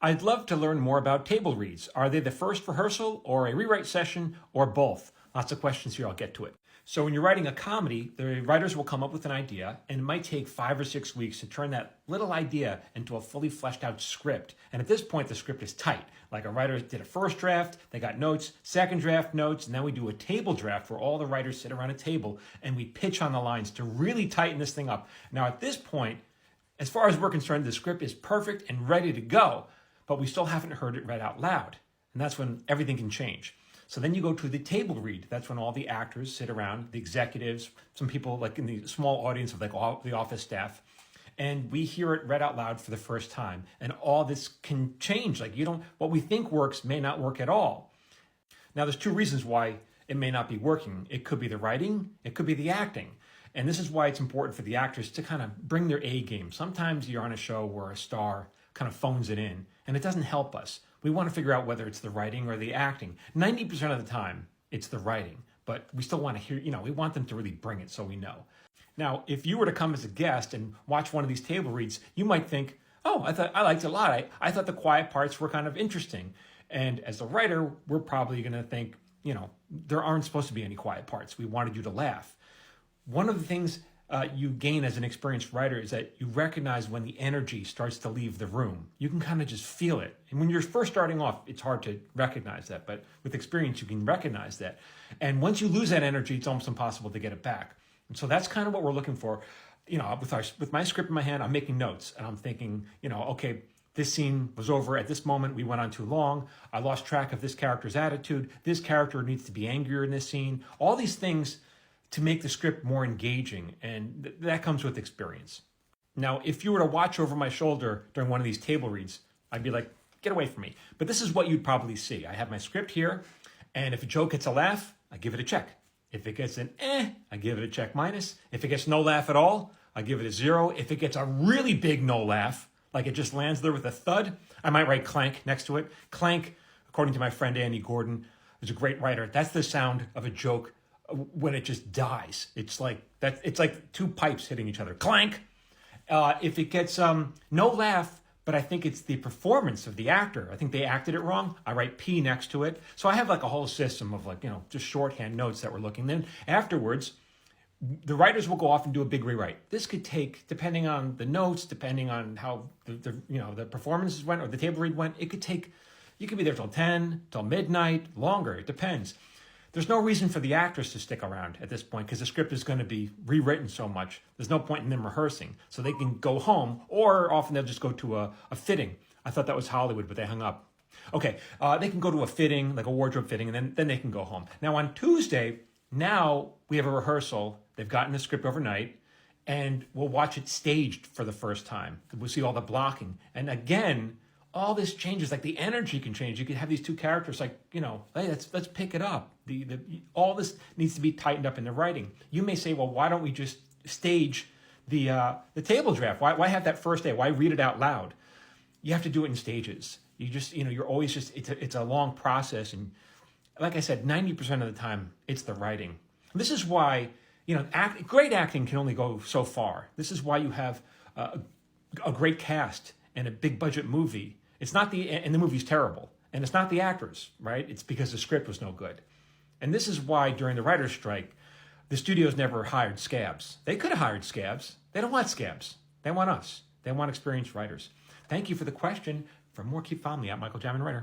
I'd love to learn more about table reads. Are they the first rehearsal or a rewrite session or both? Lots of questions here, I'll get to it. So when you're writing a comedy, the writers will come up with an idea and it might take 5 or 6 weeks to turn that little idea into a fully fleshed out script. And at this point, the script is tight. Like a writer did a first draft, they got notes, second draft notes, and now we do a table draft where all the writers sit around a table and we pitch on the lines to really tighten this thing up. Now at this point, as far as we're concerned, the script is perfect and ready to go, but we still haven't heard it read out loud. And that's when everything can change. So then you go to the table read. That's when all the actors sit around, the executives, some people like in the small audience of like all the office staff, and we hear it read out loud for the first time. And all this can change. Like what we think works may not work at all. Now there's 2 reasons why it may not be working. It could be the writing, it could be the acting. And this is why it's important for the actors to kind of bring their A game. Sometimes you're on a show where a star kind of phones it in and it doesn't help us. We want to figure out whether it's the writing or the acting. 90% of the time, it's the writing, but we still want to hear, we want them to really bring it so we know. Now, if you were to come as a guest and watch one of these table reads, you might think, oh, I liked it a lot. I thought the quiet parts were kind of interesting. And as a writer, we're probably going to think, there aren't supposed to be any quiet parts. We wanted you to laugh. One of the things you gain as an experienced writer is that you recognize when the energy starts to leave the room. You can kind of just feel it. And when you're first starting off, it's hard to recognize that. But with experience, you can recognize that. And once you lose that energy, it's almost impossible to get it back. And so that's kind of what we're looking for. With my script in my hand, I'm making notes. And I'm thinking, okay, this scene was over at this moment. We went on too long. I lost track of this character's attitude. This character needs to be angrier in this scene. All these things to make the script more engaging, and that comes with experience. Now, if you were to watch over my shoulder during one of these table reads, I'd be like, get away from me. But this is what you'd probably see. I have my script here, and if a joke gets a laugh, I give it a check. If it gets an I give it a check minus. If it gets no laugh at all, I give it a 0. If it gets a really big no laugh, like it just lands there with a thud, I might write clank next to it. Clank, according to my friend Andy Gordon, who's a great writer, that's the sound of a joke when it just dies. It's like that. It's like 2 pipes hitting each other. Clank. If it gets no laugh, but I think it's the performance of the actor. I think they acted it wrong. I write P next to it. So I have like a whole system of just shorthand notes that we're looking. Then afterwards, the writers will go off and do a big rewrite. This could take, depending on the notes, depending on how the performances went or the table read went, it could take. You could be there till 10, till midnight, longer. It depends. There's no reason for the actors to stick around at this point because the script is going to be rewritten so much. There's no point in them rehearsing. So they can go home, or often they'll just go to a fitting. I thought that was Hollywood, but they hung up. Okay, they can go to a fitting, like a wardrobe fitting, and then they can go home. Now on Tuesday, now we have a rehearsal. They've gotten the script overnight, and we'll watch it staged for the first time. We'll see all the blocking. And again, all this changes, like the energy can change. You could have these 2 characters like, hey, let's pick it up. All this needs to be tightened up in the writing. You may say, well, why don't we just stage the table draft? Why have that first day? Why read it out loud? You have to do it in stages. You just, you're always just, it's a long process. And like I said, 90% of the time, it's the writing. This is why, great acting can only go so far. This is why you have a great cast and a big budget movie. It's not and the movie's terrible. And it's not the actors, right? It's because the script was no good. And this is why during the writer's strike, the studios never hired scabs. They could have hired scabs. They don't want scabs. They want us. They want experienced writers. Thank you for the question. For more, keep following me at Michael Jamin Writer.